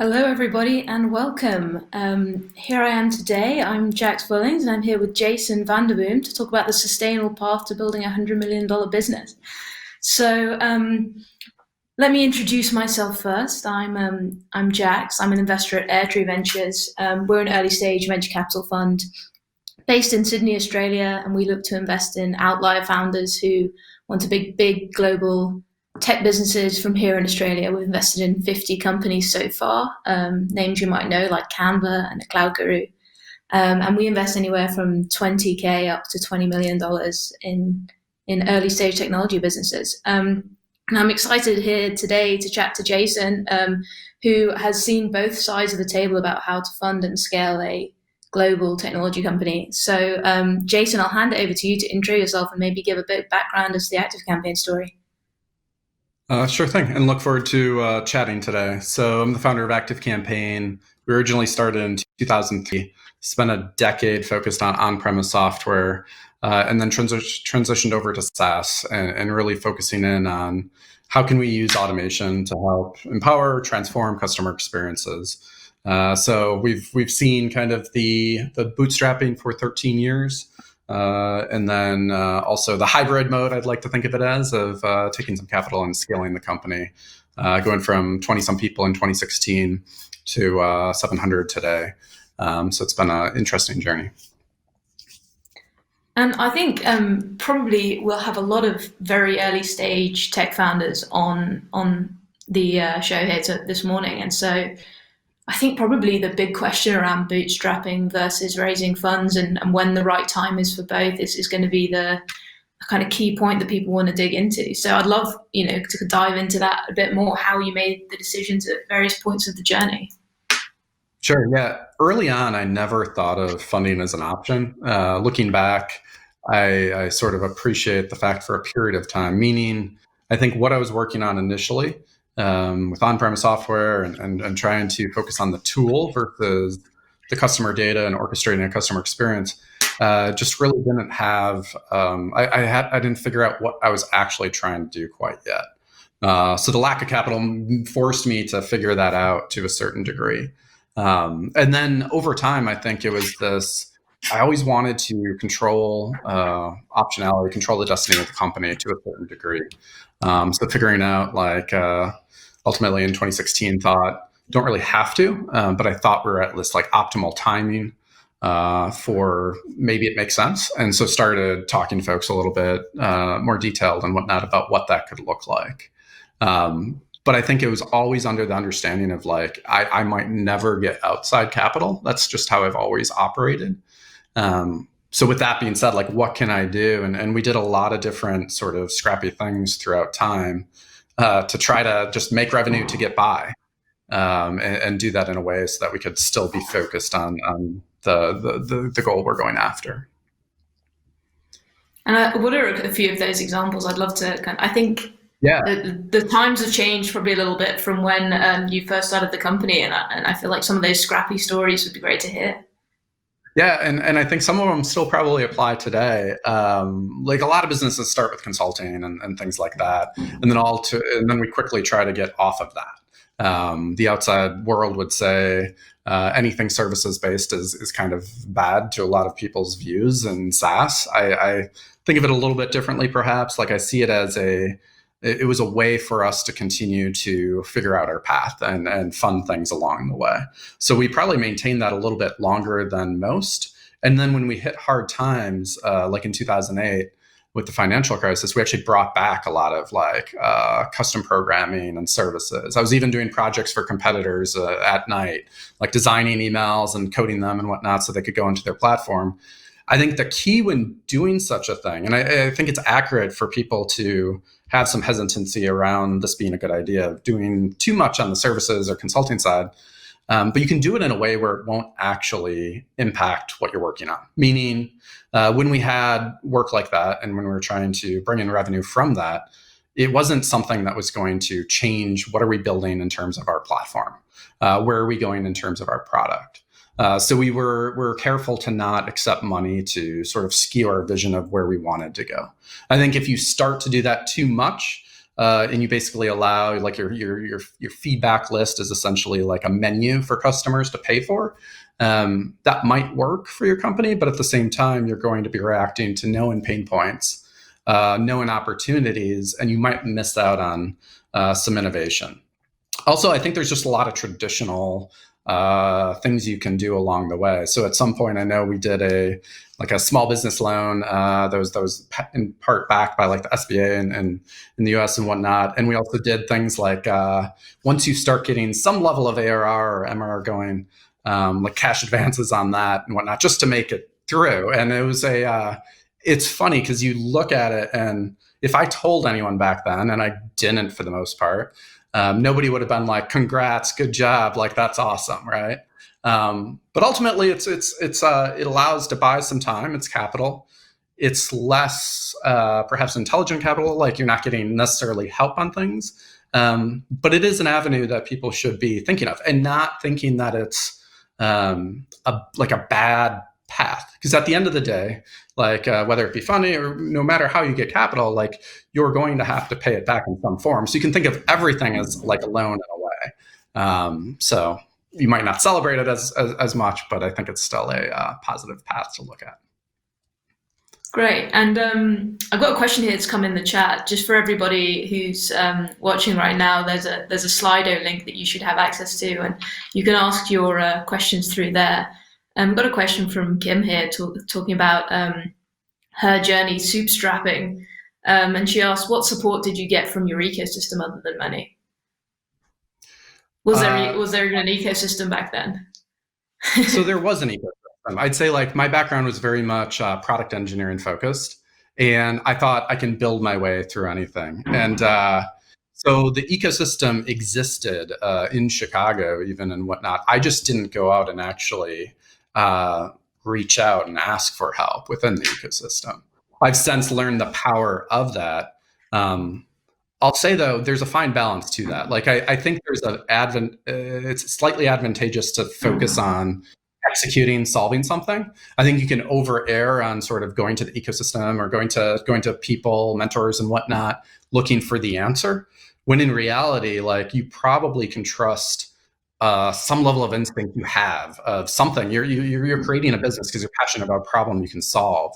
Hello, everybody, and welcome. Here I am today. I'm Jax Bullings, and I'm here with Jason VandeBoom to talk about the sustainable path to building a $100 million business. So, let me introduce myself first. I'm Jax. I'm an investor at Airtree Ventures. We're an early stage venture capital fund based in Sydney, Australia, and we look to invest in outlier founders who want to big global tech businesses from here in Australia. We've invested in 50 companies so far, names you might know like Canva and Cloud Guru. And we invest anywhere from 20K up to $20 million in early stage technology businesses. And I'm excited here today to chat to Jason, who has seen both sides of the table about how to fund and scale a global technology company. So, Jason, I'll hand it over to you to intro yourself and maybe give a bit of background as the ActiveCampaign story. Sure thing, and look forward to chatting today. So I'm the founder of ActiveCampaign. We originally started in 2003, spent a decade focused on on-premise software, and then transitioned over to SaaS and really focusing in on how can we use automation to help empower, transform customer experiences. So we've seen kind of the bootstrapping for 13 years. And then also the hybrid mode, I'd like to think of it as, of taking some capital and scaling the company, going from 20-some people in 2016 to 700 today. So it's been an interesting journey. And I think probably we'll have a lot of very early stage tech founders on the show here this morning. And so I think probably the big question around bootstrapping versus raising funds and when the right time is for both is going to be the kind of key point that people want to dig into. So I'd love, to dive into that a bit more, how you made the decisions at various points of the journey. Sure. Yeah. Early on, I never thought of funding as an option. Looking back, I sort of appreciate the fact for a period of time, meaning I think what I was working on initially with on-premise software and trying to focus on the tool versus the customer data and orchestrating a customer experience, just really didn't have, I didn't figure out what I was actually trying to do quite yet. So the lack of capital forced me to figure that out to a certain degree. And then over time, I think it was I always wanted to control optionality, control the destiny of the company to a certain degree. So figuring out ultimately in 2016 thought, don't really have to, but I thought we were at this optimal timing for maybe it makes sense. And so started talking to folks a little bit more detailed and whatnot about what that could look like. But I think it was always under the understanding of I might never get outside capital. That's just how I've always operated. So with that being said, what can I do? And we did a lot of different sort of scrappy things throughout time to try to just make revenue to get by, and do that in a way so that we could still be focused on the goal we're going after. And what are a few of those examples? I'd love to I think the times have changed probably a little bit from when you first started the company, and I feel like some of those scrappy stories would be great to hear. Yeah, and I think some of them still probably apply today. A lot of businesses start with consulting and things like that, and then we quickly try to get off of that. The outside world would say anything services based is kind of bad to a lot of people's views. And SaaS, I think of it a little bit differently, perhaps. I see it as it was a way for us to continue to figure out our path and fund things along the way. So we probably maintained that a little bit longer than most. And then when we hit hard times, like in 2008 with the financial crisis, we actually brought back a lot of custom programming and services. I was even doing projects for competitors at night, designing emails and coding them and whatnot so they could go into their platform. I think the key when doing such a thing, and I think it's accurate for people to have some hesitancy around this being a good idea of doing too much on the services or consulting side, but you can do it in a way where it won't actually impact what you're working on. Meaning, when we had work like that and when we were trying to bring in revenue from that, it wasn't something that was going to change what are we building in terms of our platform, where are we going in terms of our product. So we were careful to not accept money to sort of skew our vision of where we wanted to go. I think if you start to do that too much, and you basically allow like your feedback list is essentially like a menu for customers to pay for. That might work for your company, but at the same time, you're going to be reacting to known pain points, known opportunities, and you might miss out on some innovation. Also, I think there's just a lot of traditional things you can do along the way. So at some point, I know we did a small business loan that was in part backed by like the SBA and in the US and whatnot. And we also did things like once you start getting some level of ARR or MRR going, like cash advances on that and whatnot, just to make it through. And it was it's funny because you look at it, and if I told anyone back then, and I didn't for the most part, nobody would have been like, "Congrats, good job! Like that's awesome, right?" But ultimately, it allows to buy some time. It's capital. It's less perhaps intelligent capital. Like you're not getting necessarily help on things, but it is an avenue that people should be thinking of, and not thinking that it's like a bad path. Because at the end of the day, like whether it be funding or no matter how you get capital, like you're going to have to pay it back in some form. So you can think of everything as like a loan in a way. So you might not celebrate it as much, but I think it's still a positive path to look at. Great. And I've got a question here that's come in the chat. Just for everybody who's watching right now, there's a Slido link that you should have access to, and you can ask your questions through there. I've got a question from Kim here talking about her journey bootstrapping, and she asked, "What support did you get from your ecosystem other than money? Was there even an ecosystem back then?" So there was an ecosystem. I'd say like my background was very much product engineering focused, and I thought I can build my way through anything. And so the ecosystem existed in Chicago, even and whatnot. I just didn't go out and actually reach out and ask for help within the ecosystem. I've since learned the power of that. I'll say though, there's a fine balance to that. Like I think there's it's slightly advantageous to focus on executing, solving something. I think you can over err on sort of going to the ecosystem or going to people, mentors and whatnot, looking for the answer. When in reality, like you probably can trust some level of instinct you have of something. You're creating a business because you're passionate about a problem you can solve.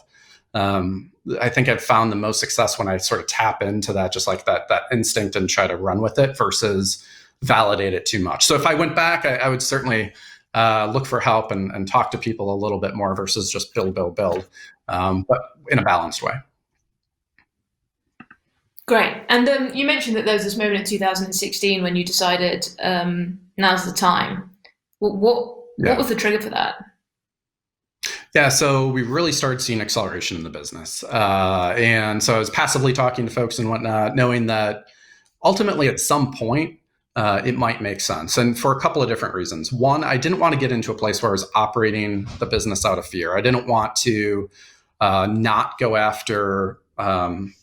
I think I've found the most success when I sort of tap into that, just like that instinct, and try to run with it versus validate it too much. So if I went back, I would certainly look for help and talk to people a little bit more versus just build, but in a balanced way. Great. And you mentioned that there was this moment in 2016 when you decided now's the time. What was the trigger for that? Yeah, so we really started seeing acceleration in the business. And so I was passively talking to folks and whatnot, knowing that ultimately at some point, it might make sense. And for a couple of different reasons. One, I didn't want to get into a place where I was operating the business out of fear. I didn't want to not go after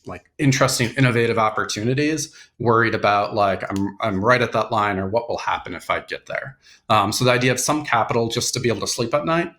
like interesting, innovative opportunities, worried about like I'm right at that line, or what will happen if I get there. So the idea of some capital just to be able to sleep at night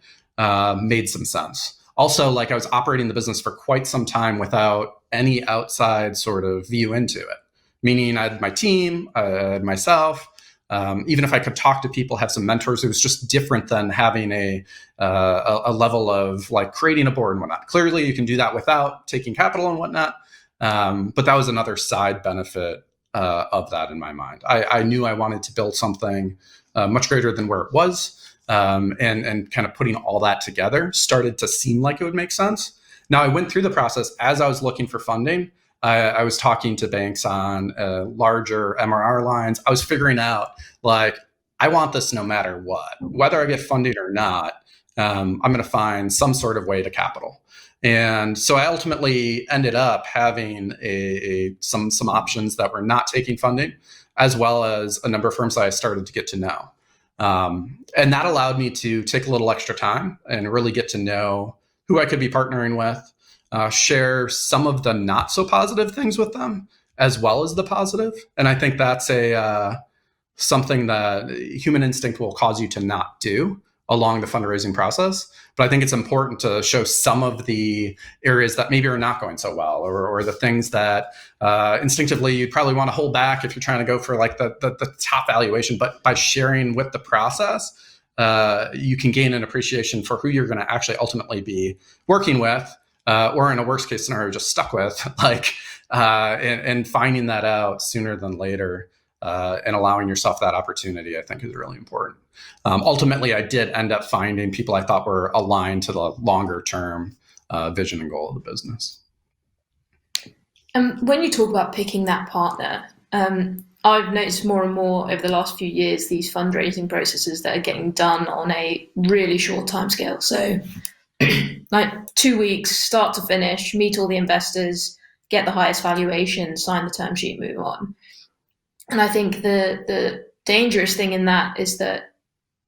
made some sense. Also, like I was operating the business for quite some time without any outside sort of view into it. Meaning I had my team, I had myself. Even if I could talk to people, have some mentors, it was just different than having a level of like creating a board and whatnot. Clearly, you can do that without taking capital and whatnot. But that was another side benefit of that in my mind. I knew I wanted to build something much greater than where it was. And kind of putting all that together started to seem like it would make sense. Now, I went through the process as I was looking for funding. I was talking to banks on larger MRR lines. I was figuring out, like, I want this no matter what. Whether I get funding or not, I'm going to find some sort of way to capital. And so I ultimately ended up having some options that were not taking funding, as well as a number of firms that I started to get to know. And that allowed me to take a little extra time and really get to know who I could be partnering with, share some of the not so positive things with them, as well as the positive. And I think that's something that human instinct will cause you to not do along the fundraising process. But I think it's important to show some of the areas that maybe are not going so well, or the things that instinctively you'd probably want to hold back if you're trying to go for like the top valuation. But by sharing with the process, you can gain an appreciation for who you're going to actually ultimately be working with, or in a worst case scenario, just stuck with, and finding that out sooner than later, and allowing yourself that opportunity, I think, is really important. Ultimately, I did end up finding people I thought were aligned to the longer term vision and goal of the business. When you talk about picking that partner, I've noticed more and more over the last few years these fundraising processes that are getting done on a really short timescale. So, like 2 weeks, start to finish, meet all the investors, get the highest valuation, sign the term sheet, move on. And I think the dangerous thing in that is that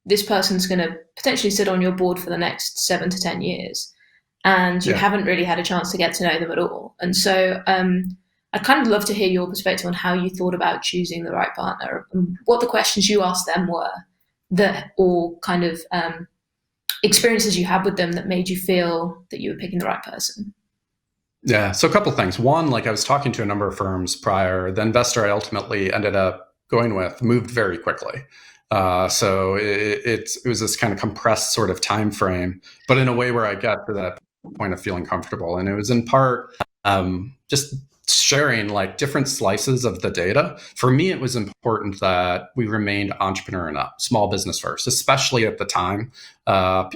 this person's going to potentially sit on your board for the next 7 to 10 years, and you haven't really had a chance to get to know them at all. And so I'd kind of love to hear your perspective on how you thought about choosing the right partner, and what the questions you asked them were, that or kind of experiences you had with them that made you feel that you were picking the right person. Yeah. So a couple of things. One, like I was talking to a number of firms prior. The investor I ultimately ended up going with moved very quickly. So it was this kind of compressed sort of time frame, but in a way where I got to that point of feeling comfortable. And it was in part just sharing like different slices of the data. For me, it was important that we remained entrepreneur and up, small business first, especially at the time.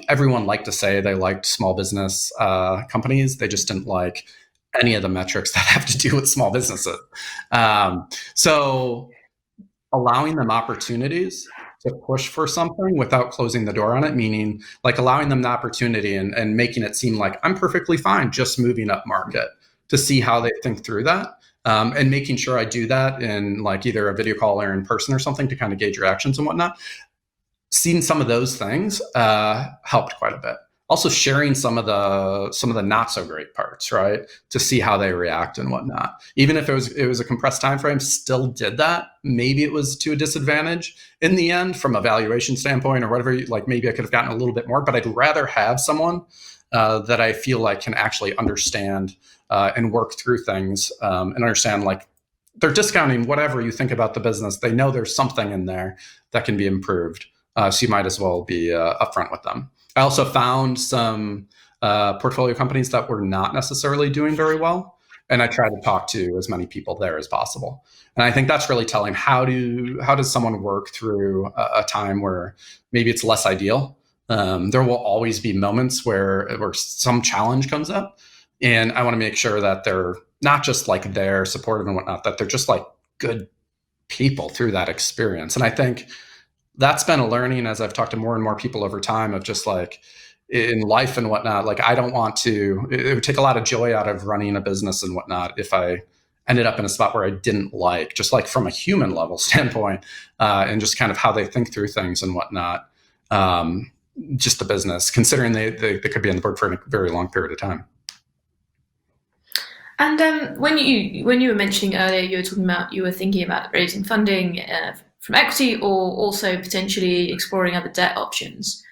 Everyone liked to say they liked small business companies. They just didn't like any of the metrics that have to do with small businesses. So allowing them opportunities to push for something without closing the door on it, meaning like allowing them the opportunity and making it seem like I'm perfectly fine just moving up market, to see how they think through that, and making sure I do that in like either a video call or in person or something to kind of gauge reactions and whatnot. Seeing some of those things helped quite a bit. Also sharing some of the not so great parts, right, to see how they react and whatnot. Even if it was a compressed time frame, still did that. Maybe it was to a disadvantage in the end from a valuation standpoint or whatever. Like maybe I could have gotten a little bit more, but I'd rather have someone that I feel like can actually understand and work through things, and understand like they're discounting whatever you think about the business. They know there's something in there that can be improved. So you might as well be upfront with them. I also found some portfolio companies that were not necessarily doing very well, and I try to talk to as many people there as possible. And I think that's really telling. How does someone work through a time where maybe it's less ideal? There will always be moments where some challenge comes up, and I want to make sure that they're not just like they're supportive and whatnot, that they're just like good people through that experience. And I think that's been a learning as I've talked to more and more people over time of just like in life and whatnot. Like I don't want to, it would take a lot of joy out of running a business and whatnot if I ended up in a spot where I didn't like, just like from a human level standpoint, and just kind of how they think through things and whatnot. Just the business, considering they could be on the board for a very long period of time. And when you were mentioning earlier, you were thinking about raising funding from equity, or also potentially exploring other debt options.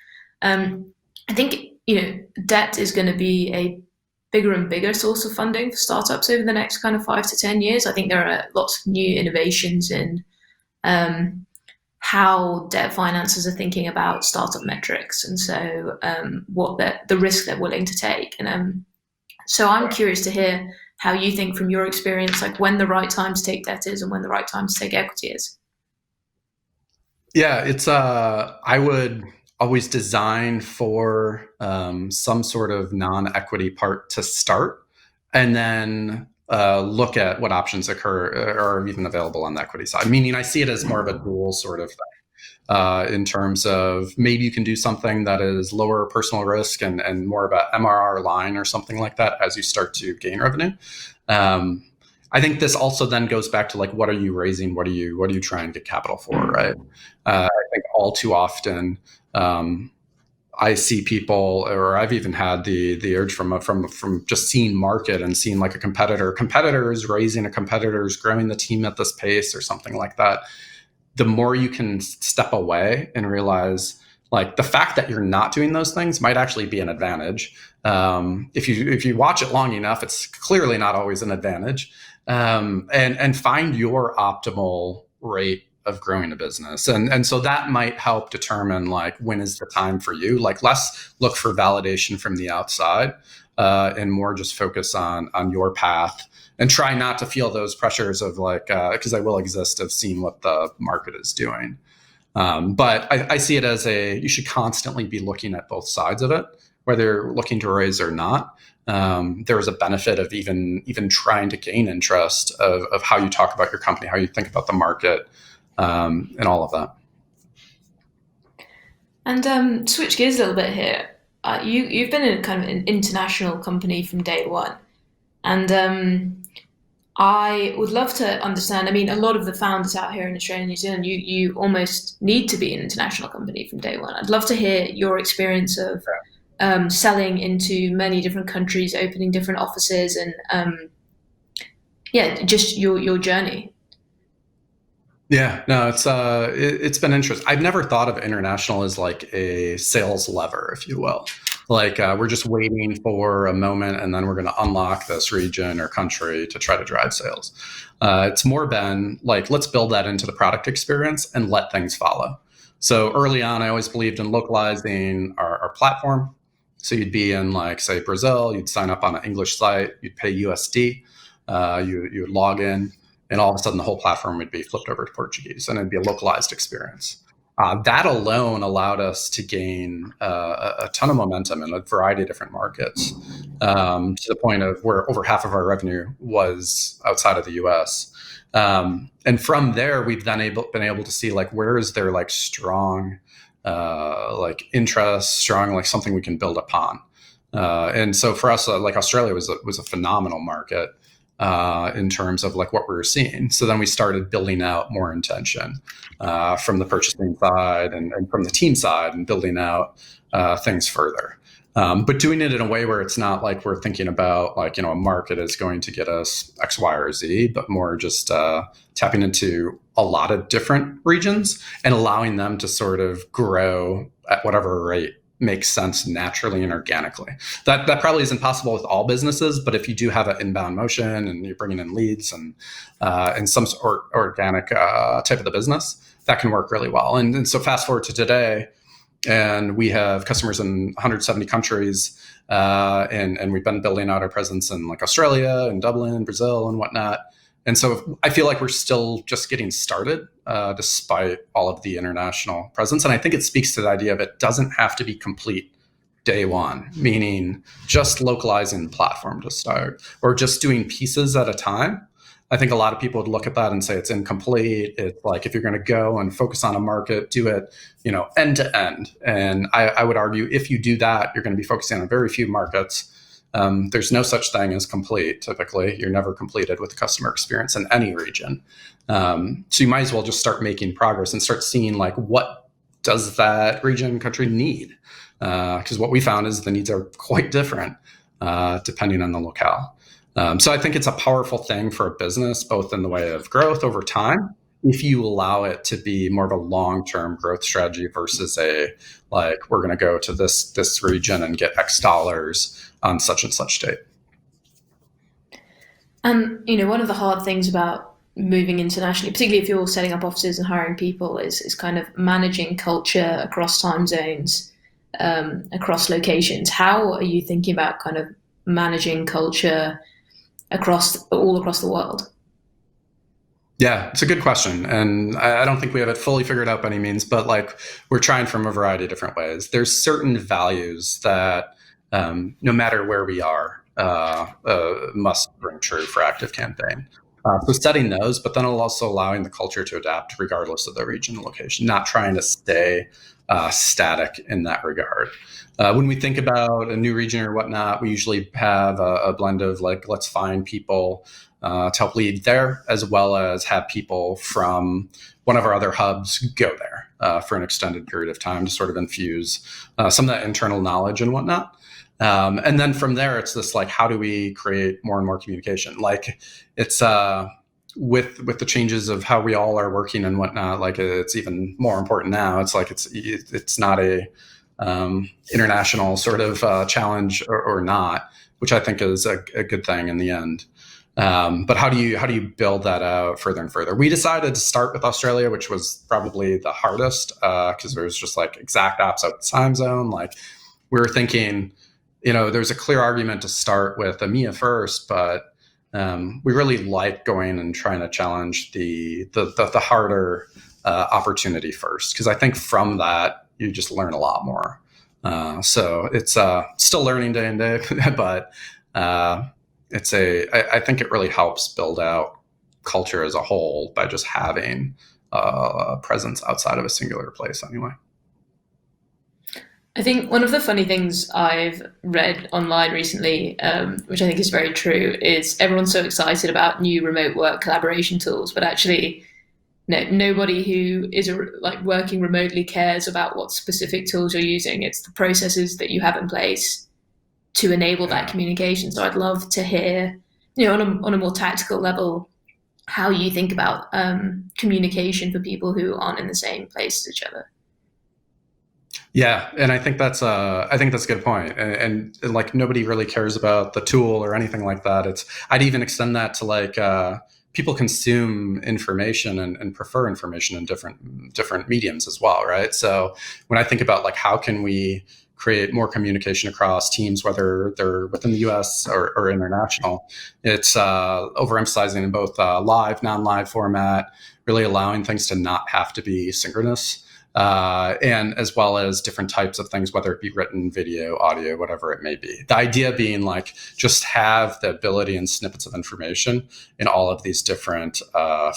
I think debt is going to be a bigger and bigger source of funding for startups over the next kind of 5 to 10 years. I think there are lots of new innovations in how debt financiers are thinking about startup metrics, and so what the risk they're willing to take. And so I'm curious to hear how you think from your experience, like when the right time to take debt is and when the right time to take equity is. Yeah, it's I would always design for some sort of non-equity part to start, and then look at what options are even available on the equity side. Meaning, I see it as more of a dual sort of thing, in terms of maybe you can do something that is lower personal risk and more of a MRR line or something like that as you start to gain revenue. I think this also then goes back to like, what are you raising? What are you trying to get capital for, right? I think all too often I see people, or I've even had the urge from just seeing market and seeing like a competitor is raising, a competitor is growing the team at this pace or something like that. The more you can step away and realize Like the fact that you're not doing those things might actually be an advantage. If you watch it long enough, it's clearly not always an advantage. And find your optimal rate of growing a business. And so that might help determine like when is the time for you. Like less look for validation from the outside, and more just focus on your path and try not to feel those pressures of like, because they will exist, of seeing what the market is doing. But I see it as you should constantly be looking at both sides of it, whether you're looking to raise or not. There is a benefit of even trying to gain interest of how you talk about your company, how you think about the market, and all of that. And switch gears a little bit here. You've been in kind of an international company from day one, and I would love to understand. I mean, a lot of the founders out here in Australia and New Zealand, you almost need to be an international company from day one. I'd love to hear your experience of selling into many different countries, opening different offices, and just your journey. Yeah, no, it's been interesting. I've never thought of international as like a sales lever, if you will. Like we're just waiting for a moment, and then we're going to unlock this region or country to try to drive sales. It's more been like, let's build that into the product experience and let things follow. So early on, I always believed in localizing our platform. So you'd be in like, say, Brazil, you'd sign up on an English site, you'd pay USD, you would log in, and all of a sudden the whole platform would be flipped over to Portuguese, and it'd be a localized experience. That alone allowed us to gain a ton of momentum in a variety of different markets, to the point of where over half of our revenue was outside of the US. And from there, we've then been able to see like, where is there like strong like interest, strong like something we can build upon. And so for us, like Australia was a phenomenal market in terms of like what we were seeing. So then we started building out more intention from the purchasing side and from the team side, and building out things further. But doing it in a way where it's not like we're thinking about like, a market is going to get us X, Y, or Z, but more just tapping into a lot of different regions and allowing them to sort of grow at whatever rate makes sense naturally and organically. That probably isn't possible with all businesses, but if you do have an inbound motion and you're bringing in leads and some sort of organic type of the business, that can work really well. And so fast forward to today, and we have customers in 170 countries, and we've been building out our presence in like Australia and Dublin, Brazil, and whatnot. And so I feel like we're still just getting started, despite all of the international presence. And I think it speaks to the idea of it doesn't have to be complete day one, meaning just localizing the platform to start or just doing pieces at a time. I think a lot of people would look at that and say it's incomplete. It's like, if you're going to go and focus on a market, do it, end to end. And I would argue if you do that, you're going to be focusing on very few markets. There's no such thing as complete. Typically, you're never completed with the customer experience in any region. So you might as well just start making progress and start seeing like, what does that region, country need? Because what we found is the needs are quite different depending on the locale. So I think it's a powerful thing for a business, both in the way of growth over time, if you allow it to be more of a long-term growth strategy versus we're going to go to this region and get X dollars on such and such date. And one of the hard things about moving internationally, particularly if you're setting up offices and hiring people, is kind of managing culture across time zones, across locations. How are you thinking about kind of managing culture all across the world? Yeah, it's a good question. And I don't think we have it fully figured out by any means, but like we're trying from a variety of different ways. There's certain values that no matter where we are, must ring true for ActiveCampaign. So setting those, but then also allowing the culture to adapt regardless of the region and location, not trying to stay static in that regard. When we think about a new region or whatnot, we usually have a blend of like, let's find people to help lead there, as well as have people from one of our other hubs go there for an extended period of time to sort of infuse some of that internal knowledge and whatnot. And then from there, it's this like, how do we create more and more communication? Like it's with the changes of how we all are working and whatnot, like it's even more important now. It's like it's not a international sort of challenge or not, which I think is a good thing in the end. But how do you build that out further and further? We decided to start with Australia, which was probably the hardest because there's just like exact opposite time zone. Like we were thinking, there's a clear argument to start with EMEA first, but we really like going and trying to challenge the harder opportunity first, because I think from that you just learn a lot more. So it's still learning day in day, but I think it really helps build out culture as a whole by just having a presence outside of a singular place anyway. I think one of the funny things I've read online recently, which I think is very true, is everyone's so excited about new remote work collaboration tools, but actually nobody who is working remotely cares about what specific tools you're using. It's the processes that you have in place to enable that communication. So I'd love to hear, on a more tactical level, how you think about communication for people who aren't in the same place as each other. Yeah, and I think that's a good point. And like nobody really cares about the tool or anything like that. I'd even extend that to like people consume information and prefer information in different mediums as well, right? So when I think about like how can we create more communication across teams, whether they're within the US or international, it's overemphasizing in both live, non-live format, really allowing things to not have to be synchronous. And as well as different types of things, whether it be written, video, audio, whatever it may be. The idea being like just have the ability and snippets of information in all of these different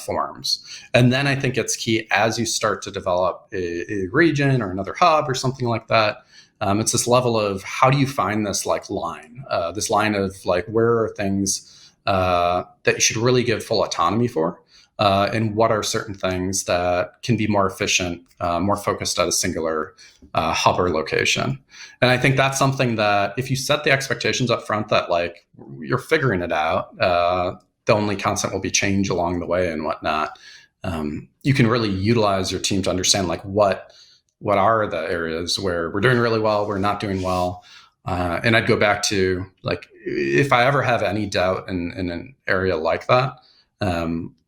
forms. And then I think it's key as you start to develop a region or another hub or something like that. It's this level of how do you find this like line, this line of like where are things that you should really give full autonomy for. And what are certain things that can be more efficient, more focused at a singular hub or location. And I think that's something that if you set the expectations up front that like you're figuring it out, the only constant will be change along the way and whatnot. You can really utilize your team to understand like what are the areas where we're doing really well, we're not doing well. And I'd go back to like, if I ever have any doubt in an area like that,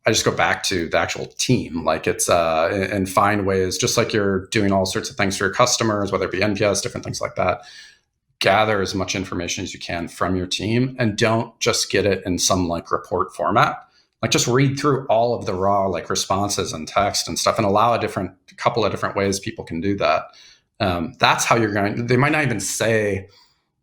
I just go back to the actual team, like it's and find ways, just like you're doing all sorts of things for your customers, whether it be NPS, different things like that. Gather as much information as you can from your team and don't just get it in some like report format. Like just read through all of the raw like responses and text and stuff and allow a couple of different ways people can do that. That's how they might not even say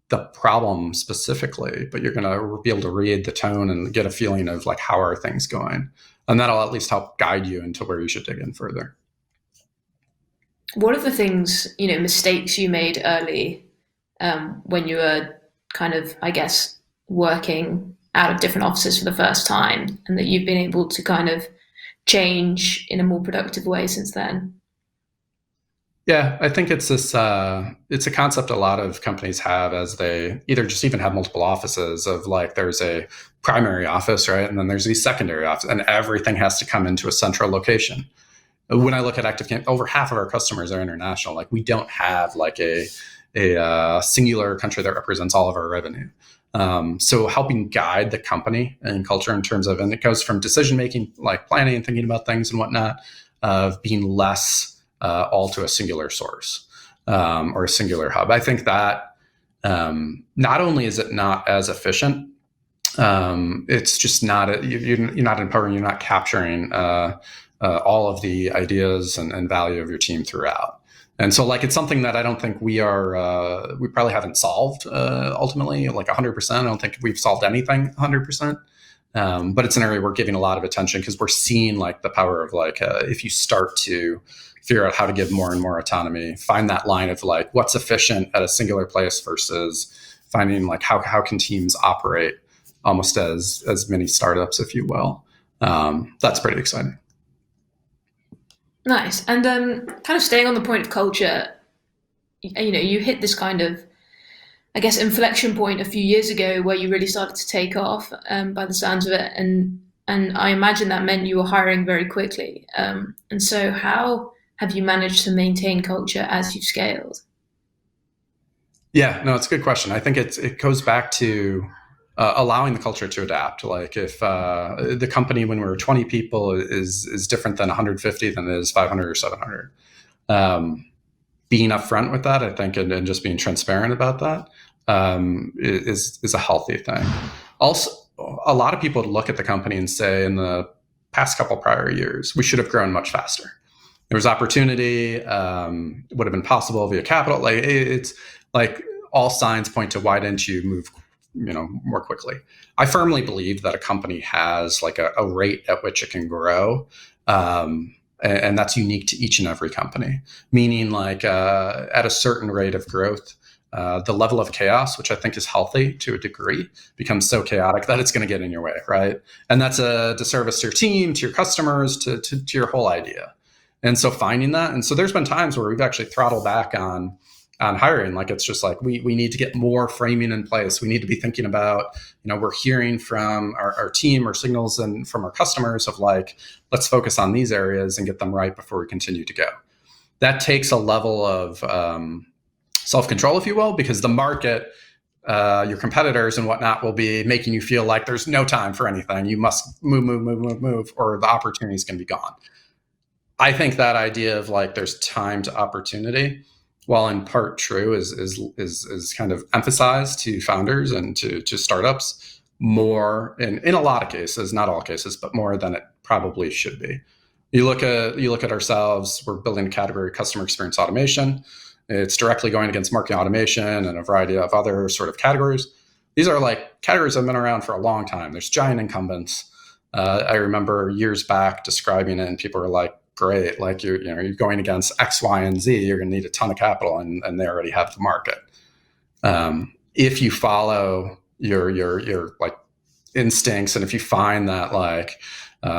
the problem specifically, but you're going to be able to read the tone and get a feeling of like, how are things going? And that'll at least help guide you into where you should dig in further. What are the things, mistakes you made early when you were kind of, I guess, working out of different offices for the first time, and that you've been able to kind of change in a more productive way since then? Yeah, I think it's this. It's a concept a lot of companies have as they either just even have multiple offices of like there's a primary office, right, and then there's these secondary offices, and everything has to come into a central location. When I look at ActiveCampaign, over half of our customers are international. Like we don't have like a singular country that represents all of our revenue. So helping guide the company and culture in terms of, and it goes from decision making, like planning and thinking about things and whatnot, of being less all to a singular source or a singular hub. I think that not only is it not as efficient, it's just not, you're not empowering, you're not capturing all of the ideas and value of your team throughout. And so like, it's something that I don't think we probably haven't solved ultimately, like 100%. I don't think we've solved anything 100%. But it's an area we're giving a lot of attention because we're seeing like the power of like, if you start to figure out how to give more and more autonomy, find that line of like what's efficient at a singular place versus finding like how can teams operate almost as many startups, if you will. That's pretty exciting. Nice. And kind of staying on the point of culture, you hit this kind of, I guess, inflection point a few years ago where you really started to take off by the sounds of it. And And I imagine that meant you were hiring very quickly. And so, how have you managed to maintain culture as you've scaled? Yeah, no, it's a good question. I think it goes back to allowing the culture to adapt. Like if the company when we were 20 people is different than 150 than it is 500 or 700. Um, Being upfront with that, I think, and just being transparent about that is a healthy thing. Also, a lot of people would look at the company and say, in the past couple prior years, we should have grown much faster. There was opportunity. It would have been possible via capital. Like it's like all signs point to why didn't you move, more quickly. I firmly believe that a company has like a rate at which it can grow. And that's unique to each and every company, meaning like at a certain rate of growth, the level of chaos, which I think is healthy to a degree, becomes so chaotic that it's going to get in your way, right? And that's a disservice to your team, to your customers, to your whole idea. And so finding that, and so there's been times where we've actually throttled back on hiring. Like it's just like we need to get more framing in place. We need to be thinking about, we're hearing from our team or signals and from our customers of like, let's focus on these areas and get them right before we continue to go. That takes a level of self-control, if you will, because the market, your competitors and whatnot will be making you feel like there's no time for anything. You must move, or the opportunity is going to be gone. I think that idea of like there's time to opportunity, while in part true, is kind of emphasized to founders and to startups more in a lot of cases, not all cases, but more than it probably should be. You look at ourselves, we're building a category, customer experience automation. It's directly going against marketing automation and a variety of other sort of categories. These are like categories that have been around for a long time. There's giant incumbents. I remember years back describing it, and people were like, "Great! Like you're going against X, Y, and Z. You're going to need a ton of capital, and they already have the market." If you follow your like instincts, and if you find that like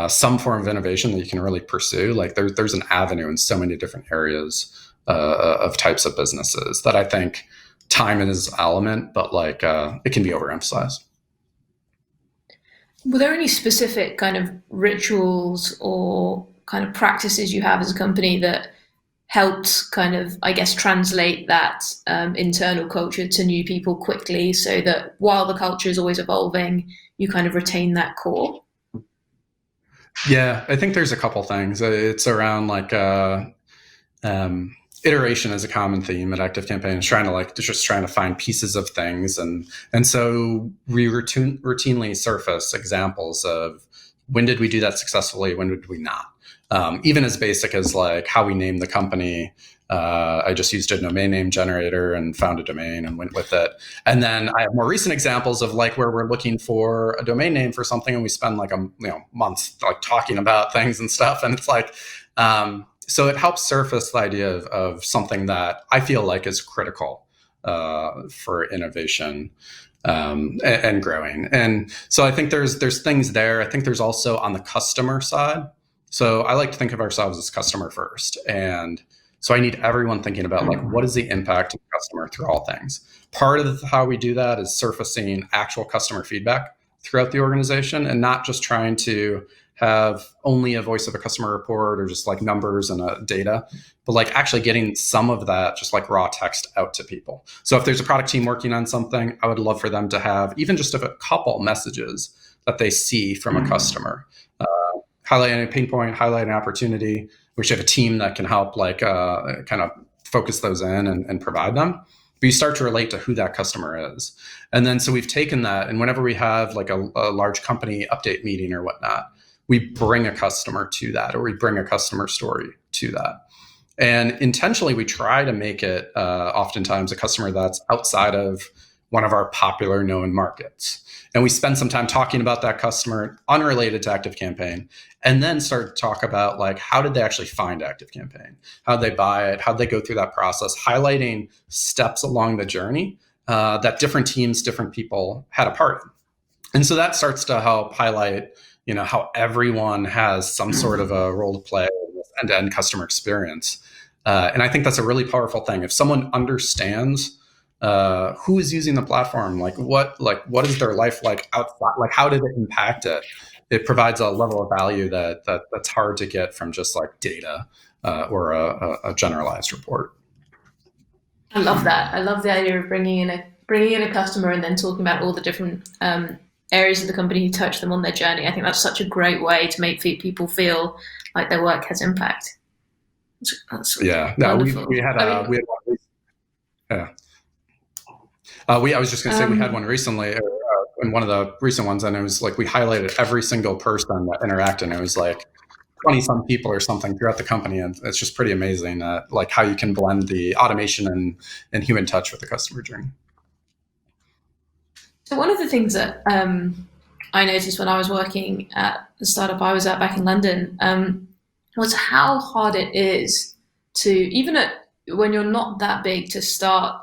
some form of innovation that you can really pursue, like there's an avenue in so many different areas of types of businesses that I think time is an element, but like it can be overemphasized. Were there any specific kind of rituals or kind of practices you have as a company that helped kind of, I guess, translate that internal culture to new people quickly so that while the culture is always evolving, you kind of retain that core? Yeah, I think there's a couple things. It's around like um, iteration is a common theme at ActiveCampaign. Is trying to find pieces of things, and so we routinely surface examples of when did we do that successfully, when did we not. Even as basic as like how we named the company. I just used a domain name generator and found a domain and went with it. And then I have more recent examples of like where we're looking for a domain name for something, and we spend like a months like talking about things and stuff. And it's like, so it helps surface the idea of something that I feel like is critical for innovation and growing. And so I think there's things there. I think there's also on the customer side. So I like to think of ourselves as customer first. And so I need everyone thinking about like, what is the impact of the customer through all things? Part of how we do that is surfacing actual customer feedback throughout the organization and not just trying to have only a voice of a customer report or just like numbers and data, but like actually getting some of that just like raw text out to people. So if there's a product team working on something, I would love for them to have even just a couple messages that they see from a customer, highlighting a pain point, highlighting an opportunity. We should have a team that can help like kind of focus those in and provide them. But you start to relate to who that customer is. And then so we've taken that, and whenever we have like a large company update meeting or whatnot, we bring a customer to that, or we bring a customer story to that. And intentionally, we try to make it oftentimes a customer that's outside of one of our popular known markets. And we spend some time talking about that customer unrelated to ActiveCampaign, and then start to talk about like, how did they actually find ActiveCampaign? How did they buy it? How did they go through that process? Highlighting steps along the journey that different teams, different people had a part in. And so that starts to help highlight, how everyone has some sort of a role to play in this end-to-end customer experience. And I think that's a really powerful thing. If someone understands who is using the platform, like what is their life like outside, like how did it impact it? it provides a level of value that's hard to get from just like data or a generalized report. I love that. I love the idea of bringing in a customer and then talking about all the different areas of the company who touch them on their journey. I think that's such a great way to make people feel like their work has impact. That's wonderful. We had one. Yeah. I was just going to say we had one recently, in one of the recent ones, and it was like we highlighted every single person that interacted, and it was like 20-some people or something throughout the company, and it's just pretty amazing, like how you can blend the automation and human touch with the customer journey. So one of the things that I noticed when I was working at the startup I was at back in London was how hard it is to, even when you're not that big, to start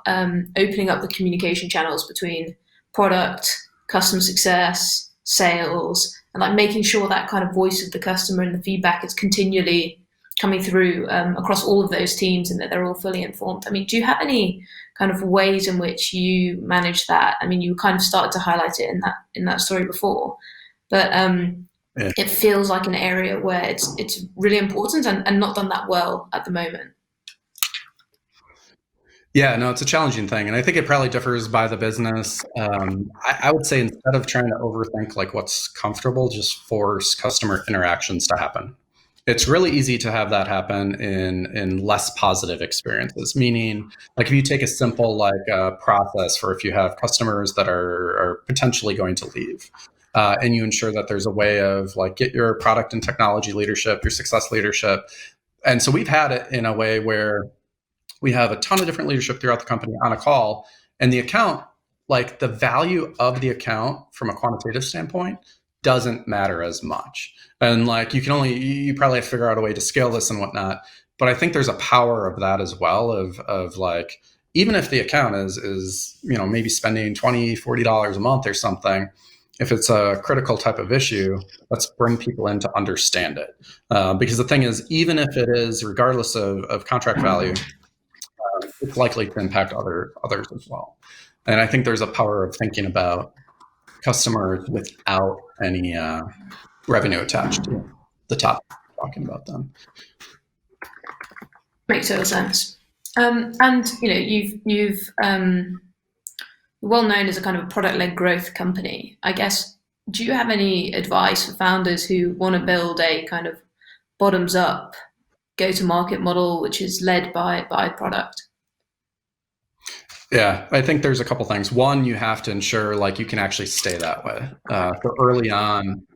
opening up the communication channels between product, customer success, sales, and like making sure that kind of voice of the customer and the feedback is continually coming through across all of those teams and that they're all fully informed. I mean, do you have any kind of ways in which you manage that? I mean, you kind of started to highlight it in that story before, but it feels like an area where it's really important and not done that well at the moment. Yeah, no, it's a challenging thing. And I think it probably differs by the business. I would say instead of trying to overthink like what's comfortable, just force customer interactions to happen. It's really easy to have that happen in less positive experiences, meaning like if you take a simple like process for if you have customers that are potentially going to leave, and you ensure that there's a way of like get your product and technology leadership, your success leadership. And so we've had it in a way where we have a ton of different leadership throughout the company on a call, and the account, like the value of the account from a quantitative standpoint doesn't matter as much. And like you probably have to figure out a way to scale this and whatnot. But I think there's a power of that as well of like, even if the account is maybe spending $20, $40 a month or something, if it's a critical type of issue, let's bring people in to understand it. Because the thing is, even if it is, regardless of contract value, it's likely to impact others as well. And I think there's a power of thinking about customers without any revenue attached to the topic talking about them. Makes total sense. And you've well known as a kind of product-led growth company. I guess, do you have any advice for founders who want to build a kind of bottoms-up go-to-market model which is led by product? Yeah, I think there's a couple things. One, you have to ensure like you can actually stay that way. So early on,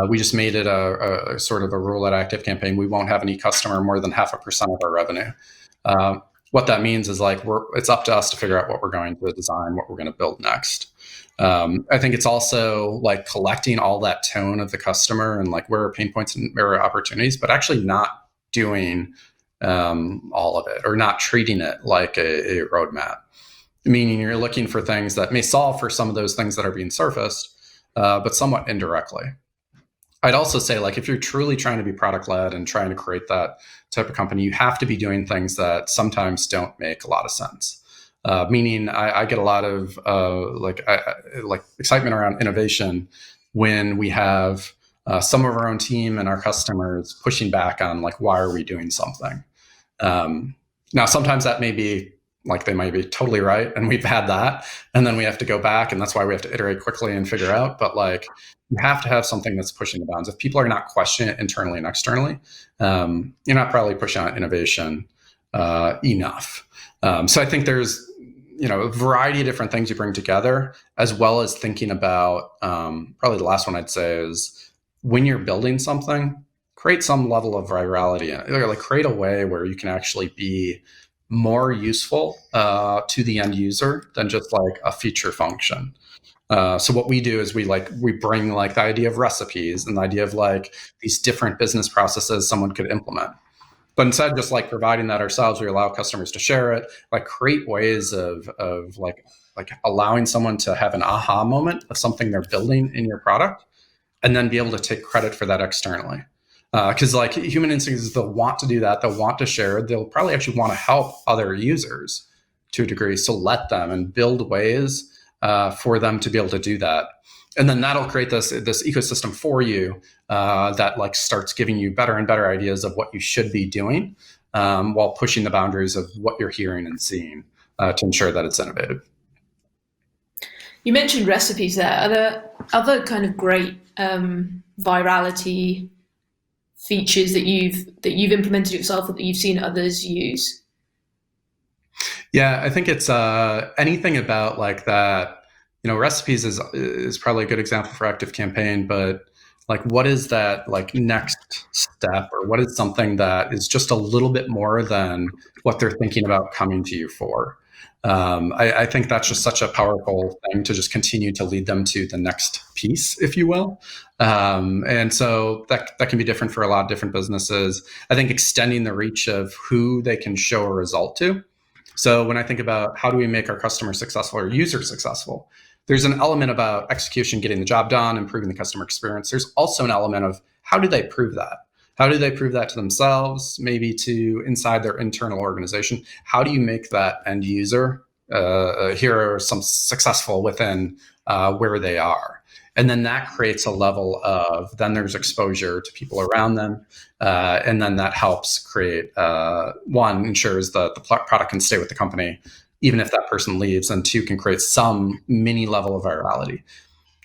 we just made it a sort of a rule at ActiveCampaign. We won't have any customer more than 0.5% of our revenue. What that means is like it's up to us to figure out what we're going to design, what we're going to build next. I think it's also like collecting all that tone of the customer and like where are pain points and where are opportunities, but actually not doing all of it or not treating it like a roadmap. Meaning you're looking for things that may solve for some of those things that are being surfaced, but somewhat indirectly. I'd also say, like, if you're truly trying to be product-led and trying to create that type of company, you have to be doing things that sometimes don't make a lot of sense. Meaning I get a lot of like excitement around innovation when we have some of our own team and our customers pushing back on like, why are we doing something? Now, sometimes that may be like they might be totally right, and we've had that, and then we have to go back, and that's why we have to iterate quickly and figure out. But like, you have to have something that's pushing the bounds. If people are not questioning it internally and externally, you're not probably pushing on innovation enough. So I think there's a variety of different things you bring together, as well as thinking about probably the last one I'd say is when you're building something, create some level of virality in it. Like create a way where you can actually be more useful to the end user than just like a feature function. So what we do is we bring like the idea of recipes and the idea of like these different business processes someone could implement. But instead of just like providing that ourselves, we allow customers to share it, like create ways of like allowing someone to have an aha moment of something they're building in your product and then be able to take credit for that externally. Because like human instincts is they'll want to do that. They'll want to share it. They'll probably actually want to help other users to a degree. So let them and build ways for them to be able to do that. And then that'll create this ecosystem for you that like starts giving you better and better ideas of what you should be doing while pushing the boundaries of what you're hearing and seeing to ensure that it's innovative. You mentioned recipes there. Are there other kind of great virality features that you've implemented yourself or that you've seen others use? Yeah, I think it's anything about like that. Recipes is probably a good example for ActiveCampaign, but like what is that like next step, or what is something that is just a little bit more than what they're thinking about coming to you for? I think that's just such a powerful thing to just continue to lead them to the next piece, if you will. And so that can be different for a lot of different businesses. I think extending the reach of who they can show a result to. So when I think about how do we make our customers successful or users successful, there's an element about execution, getting the job done, improving the customer experience. There's also an element of how do they prove that? How do they prove that to themselves, maybe to inside their internal organization? How do you make that end user here are some successful within where they are? And then that creates a level of, then there's exposure to people around them. And then that helps create, one, ensures that the product can stay with the company, even if that person leaves, and two, can create some mini level of virality.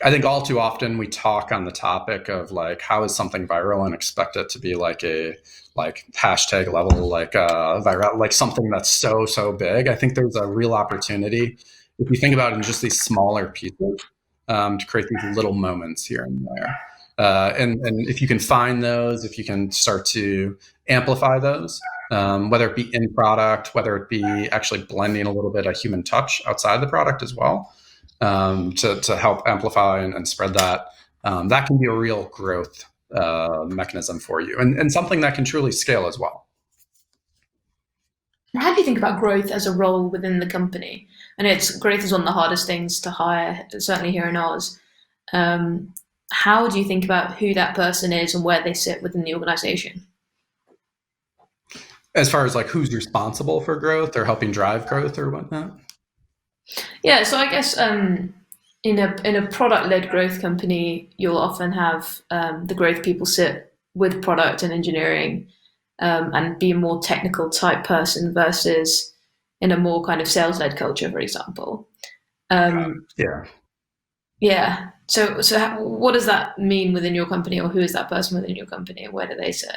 I think all too often we talk on the topic of like, how is something viral, and expect it to be like a hashtag level, like viral, like something that's so big. I think there's a real opportunity if you think about it in just these smaller pieces to create these little moments here and there. And if you can find those, if you can start to amplify those, whether it be in product, whether it be actually blending a little bit of human touch outside the product as well, to help amplify and spread that, that can be a real growth mechanism for you, and something that can truly scale as well. How do you think about growth as a role within the company? And growth is one of the hardest things to hire, certainly here in Oz. How do you think about who that person is and where they sit within the organization? As far as like who's responsible for growth or helping drive growth or whatnot? Yeah, so I guess in a product led growth company, you'll often have the growth people sit with product and engineering and be a more technical type person versus in a more kind of sales led culture, for example. Yeah. Yeah. So what does that mean within your company, or who is that person within your company, and where do they sit?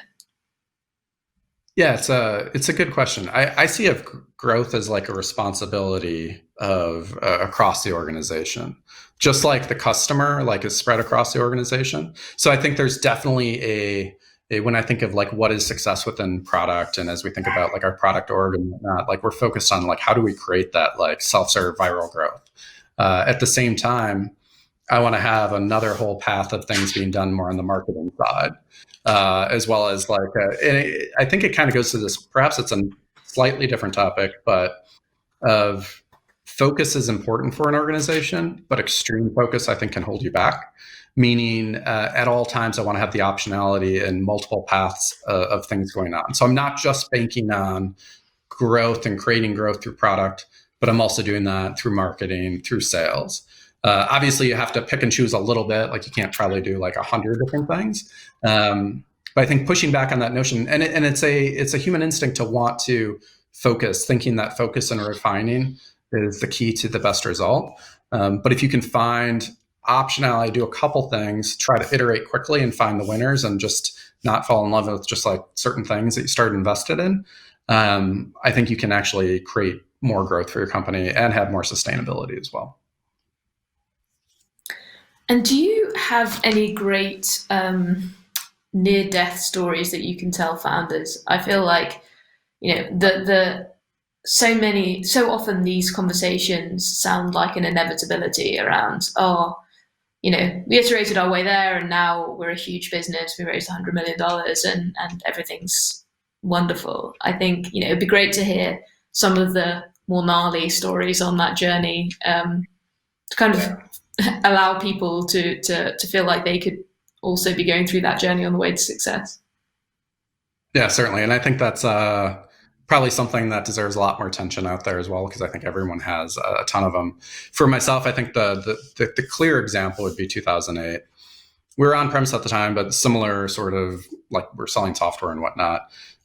Yeah, it's a good question. I see of growth as like a responsibility of across the organization, just like the customer like is spread across the organization. So I think there's definitely a when I think of like what is success within product, and as we think about like our product org and whatnot, like we're focused on like how do we create that like self-serve viral growth. At the same time, I want to have another whole path of things being done more on the marketing side, as well as like, I think it kind of goes to this, perhaps it's a slightly different topic, but of focus is important for an organization, but extreme focus I think can hold you back. Meaning at all times, I want to have the optionality and multiple paths of things going on. So I'm not just banking on growth and creating growth through product, but I'm also doing that through marketing, through sales. Obviously, you have to pick and choose a little bit. Like you can't probably do like 100 different things. But I think pushing back on that notion, and it's a human instinct to want to focus, thinking that focus and refining is the key to the best result. But if you can find optionality, do a couple things, try to iterate quickly and find the winners, and just not fall in love with just like certain things that you started invested in, I think you can actually create more growth for your company and have more sustainability as well. And do you have any great near-death stories that you can tell founders? I feel like the so often these conversations sound like an inevitability around, we iterated our way there and now we're a huge business. We raised $100 million and everything's wonderful. I think it'd be great to hear some of the more gnarly stories on that journey to kind of allow people to feel like they could also be going through that journey on the way to success. Yeah, certainly. And I think that's probably something that deserves a lot more attention out there as well, because I think everyone has a ton of them. For myself, I think the clear example would be 2008. We were on premise at the time, but similar sort of like we're selling software and whatnot.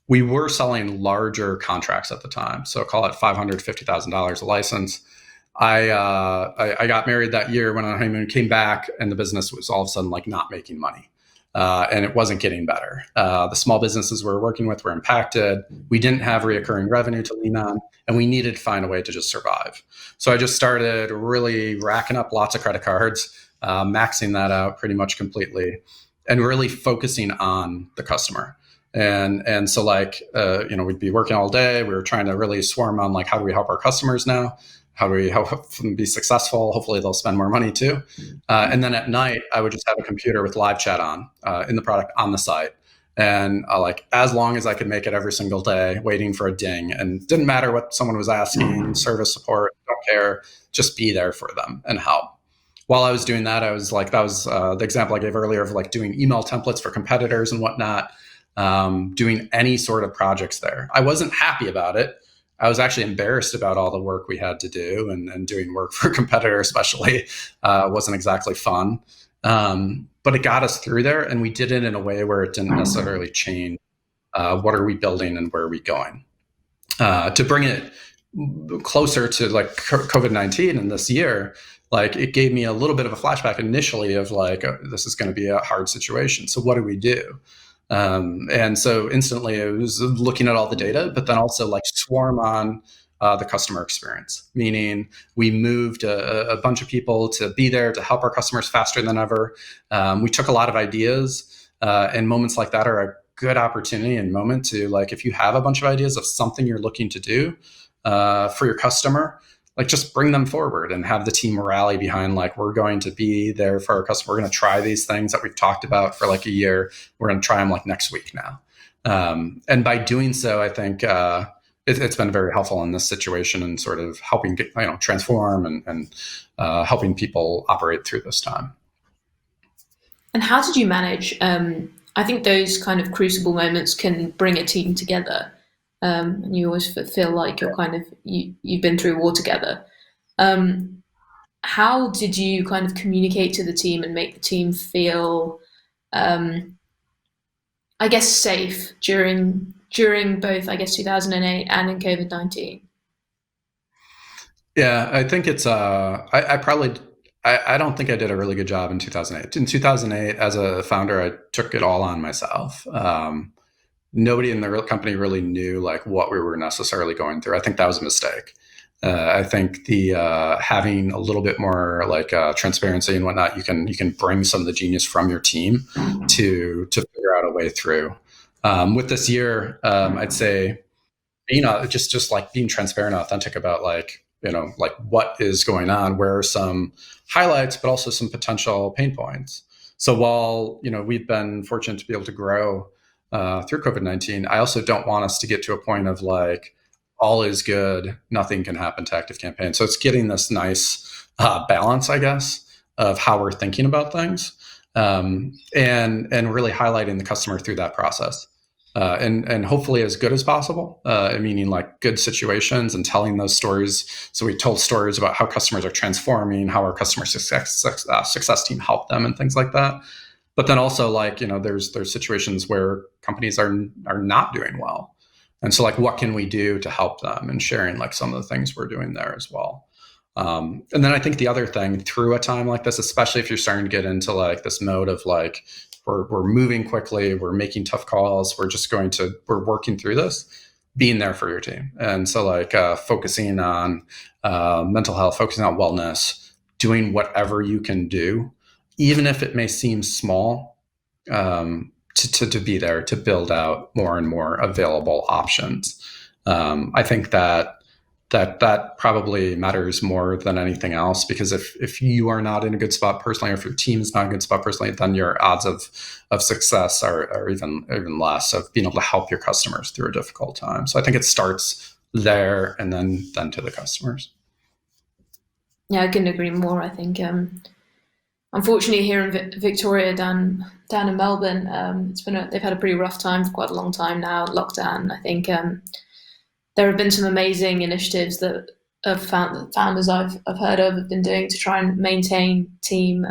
We were selling larger contracts at the time, so call it $550,000 a license. I got married that year, went on honeymoon, came back, and the business was all of a sudden like not making money. And it wasn't getting better. The small businesses we were working with were impacted. We didn't have reoccurring revenue to lean on, and we needed to find a way to just survive. So I just started really racking up lots of credit cards, maxing that out pretty much completely, and really focusing on the customer. And so like, we'd be working all day. We were trying to really swarm on like, how do we help our customers now? How do we help them be successful? Hopefully they'll spend more money too. And then at night, I would just have a computer with live chat on in the product on the site. And like, as long as I could make it every single day, waiting for a ding, and didn't matter what someone was asking, service support, don't care, just be there for them and help. While I was doing that, I was like, that was the example I gave earlier of like doing email templates for competitors and whatnot, doing any sort of projects there. I wasn't happy about it. I was actually embarrassed about all the work we had to do, and doing work for a competitor especially wasn't exactly fun. But it got us through there, and we did it in a way where it didn't necessarily change what are we building and where are we going. To bring it closer to like COVID-19 and this year, like it gave me a little bit of a flashback initially of like, oh, this is going to be a hard situation. So what do we do? And so instantly it was looking at all the data, but then also like swarm on the customer experience, meaning we moved a bunch of people to be there to help our customers faster than ever. We took a lot of ideas, and moments like that are a good opportunity and moment to like, if you have a bunch of ideas of something you're looking to do for your customer, like just bring them forward and have the team rally behind like, we're going to be there for our customer. We're going to try these things that we've talked about for like a year. We're going to try them like next week now. And by doing so, I think it's been very helpful in this situation and sort of helping transform and helping people operate through this time. And how did you manage? I think those kind of crucible moments can bring a team together. And you always feel like you're kind of you've been through war together. How did you kind of communicate to the team and make the team feel, I guess, safe during both, I guess, 2008 and in COVID-19? Yeah, I think it's I don't think I did a really good job in 2008. In 2008, as a founder, I took it all on myself. Nobody in the real company really knew like what we were necessarily going through. I think that was a mistake. I think the having a little bit more like transparency and whatnot, you can bring some of the genius from your team to figure out a way through. With this year, I'd say just like being transparent, authentic about like like what is going on, where are some highlights, but also some potential pain points. So while we've been fortunate to be able to grow through COVID-19, I also don't want us to get to a point of like, all is good, nothing can happen to ActiveCampaign. So it's getting this nice balance, I guess, of how we're thinking about things, and really highlighting the customer through that process, and hopefully as good as possible, meaning like good situations and telling those stories. So we told stories about how customers are transforming, how our customer success team helped them, and things like that. But then also like, there's situations where companies are not doing well. And so like, what can we do to help them, and sharing like some of the things we're doing there as well. And then I think the other thing through a time like this, especially if you're starting to get into like this mode of like, we're moving quickly, we're making tough calls, we're working through this, being there for your team. And so like focusing on mental health, focusing on wellness, doing whatever you can do, even if it may seem small, to be there to build out more and more available options. I think that probably matters more than anything else, because if you are not in a good spot personally, or if your team is not in a good spot personally, then your odds of success are even less, of being able to help your customers through a difficult time. So I think it starts there, and then to the customers. Yeah, I couldn't agree more. I think, unfortunately, here in Victoria, down in Melbourne, they've had a pretty rough time for quite a long time now. Lockdown. I think there have been some amazing initiatives that founders I've heard of have been doing to try and maintain team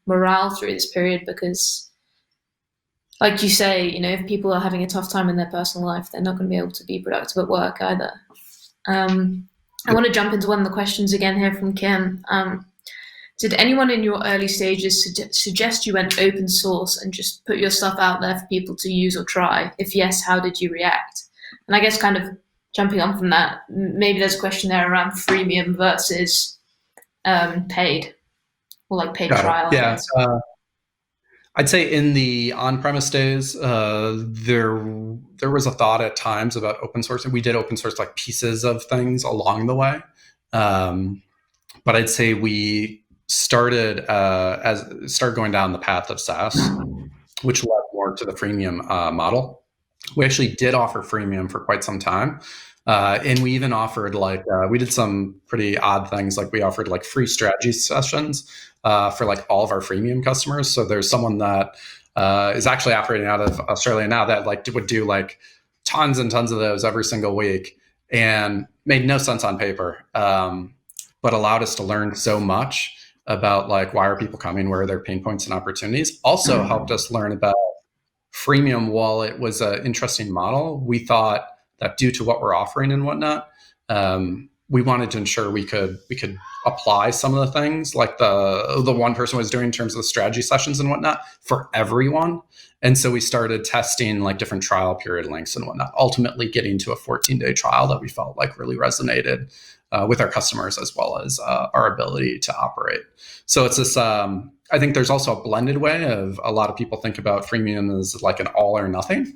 morale through this period, because, like you say, if people are having a tough time in their personal life, they're not going to be able to be productive at work either. I want to jump into one of the questions again here from Kim. Did anyone in your early stages suggest you went open source and just put your stuff out there for people to use or try? If yes, how did you react? And I guess kind of jumping on from that, maybe there's a question there around freemium versus paid, or like paid trial. Yeah. I'd say in the on-premise days, there was a thought at times about open source, and we did open source like pieces of things along the way. But I'd say we started going down the path of SaaS, which led more to the freemium model. We actually did offer freemium for quite some time. And we even offered we did some pretty odd things. Like we offered like free strategy sessions for like all of our freemium customers. So there's someone that is actually operating out of Australia now that would do like tons and tons of those every single week, and made no sense on paper, but allowed us to learn so much about like why are people coming, where are their pain points and opportunities. Also helped us learn about freemium. While it was an interesting model, we thought that due to what we're offering and whatnot, we wanted to ensure we could apply some of the things like the one person was doing in terms of the strategy sessions and whatnot for everyone. And so we started testing like different trial period lengths and whatnot, ultimately getting to a 14-day trial that we felt like really resonated with our customers, as well as our ability to operate. So it's this, I think there's also a blended way of, a lot of people think about freemium as like an all or nothing.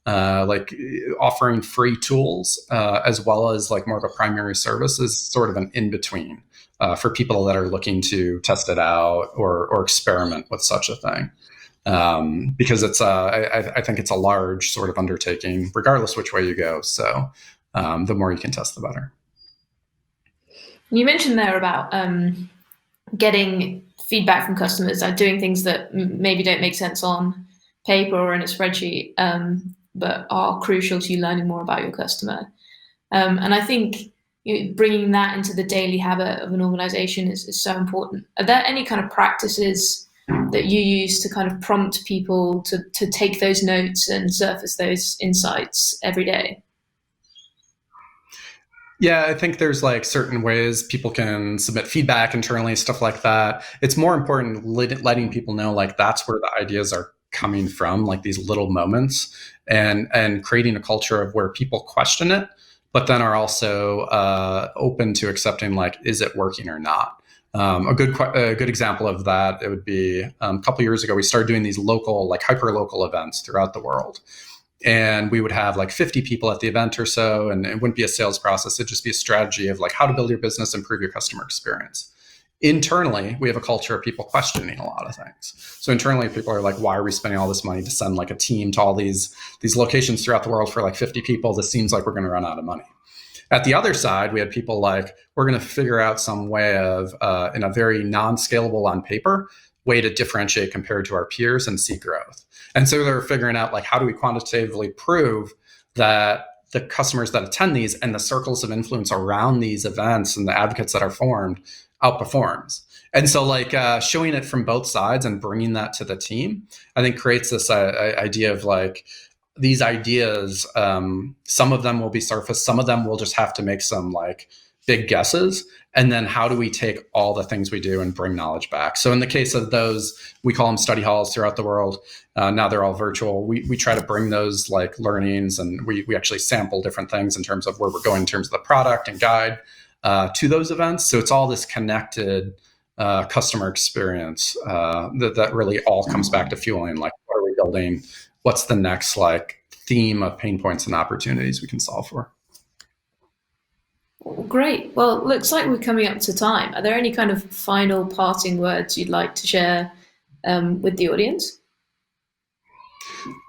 Like offering free tools as well as like more of a primary service is sort of an in-between for people that are looking to test it out or experiment with such a thing. Because it's I think it's a large sort of undertaking, regardless which way you go. So the more you can test, the better. You mentioned there about getting feedback from customers, doing things that maybe don't make sense on paper or in a spreadsheet, but are crucial to you learning more about your customer. And I think bringing that into the daily habit of an organization is so important. Are there any kind of practices that you use to kind of prompt people to take those notes and surface those insights every day? Yeah, I think there's like certain ways people can submit feedback internally, stuff like that. It's more important letting people know like that's where the ideas are coming from, like these little moments, and creating a culture of where people question it, but then are also open to accepting like, is it working or not? A good example of that, it would be a couple years ago, we started doing these local, like hyper local events throughout the world. And we would have like 50 people at the event or so, and it wouldn't be a sales process. It'd just be a strategy of like how to build your business, improve your customer experience. Internally, we have a culture of people questioning a lot of things. So internally, people are like, why are we spending all this money to send like a team to all these locations throughout the world for like 50 people? This seems like we're going to run out of money. At the other side, we had people like, we're going to figure out some way of, in a very non-scalable on paper, way to differentiate compared to our peers and see growth. And so they're figuring out like, how do we quantitatively prove that the customers that attend these and the circles of influence around these events and the advocates that are formed outperforms. And so like showing it from both sides and bringing that to the team, I think creates this idea of like, these ideas, some of them will be surfaced, some of them will just have to make some like big guesses. And then how do we take all the things we do and bring knowledge back? So in the case of those, we call them study halls throughout the world. Now they're all virtual. We try to bring those like learnings, and we actually sample different things in terms of where we're going in terms of the product and guide to those events. So it's all this connected customer experience that really all comes back to fueling, like, what are we building? What's the next like theme of pain points and opportunities we can solve for? Great. Well, it looks like we're coming up to time. Are there any kind of final parting words you'd like to share with the audience?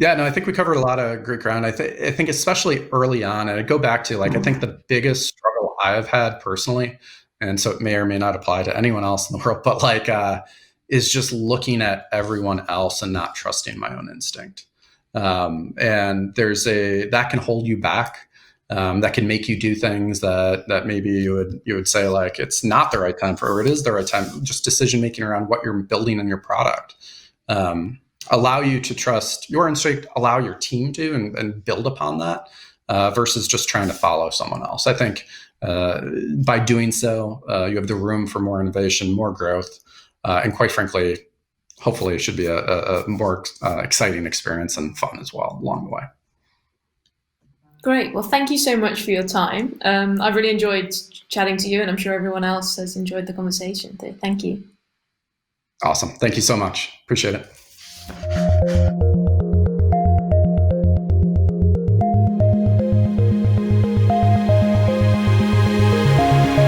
Yeah, no, I think we covered a lot of great ground. I think especially early on, and I go back to like, I think the biggest struggle I've had personally, and so it may or may not apply to anyone else in the world, but like, is just looking at everyone else and not trusting my own instinct. And that can hold you back. that can make you do things that maybe you would say like it's not the right time for, or it is the right time. Just decision making around what you're building in your product. Allow you to trust your instinct, allow your team to, and build upon that versus just trying to follow someone else. I think by doing so, you have the room for more innovation, more growth, and quite frankly, hopefully it should be a more exciting experience and fun as well along the way. Great. Well, thank you so much for your time. I've really enjoyed chatting to you, and I'm sure everyone else has enjoyed the conversation. Thank you. Awesome. Thank you so much. Appreciate it.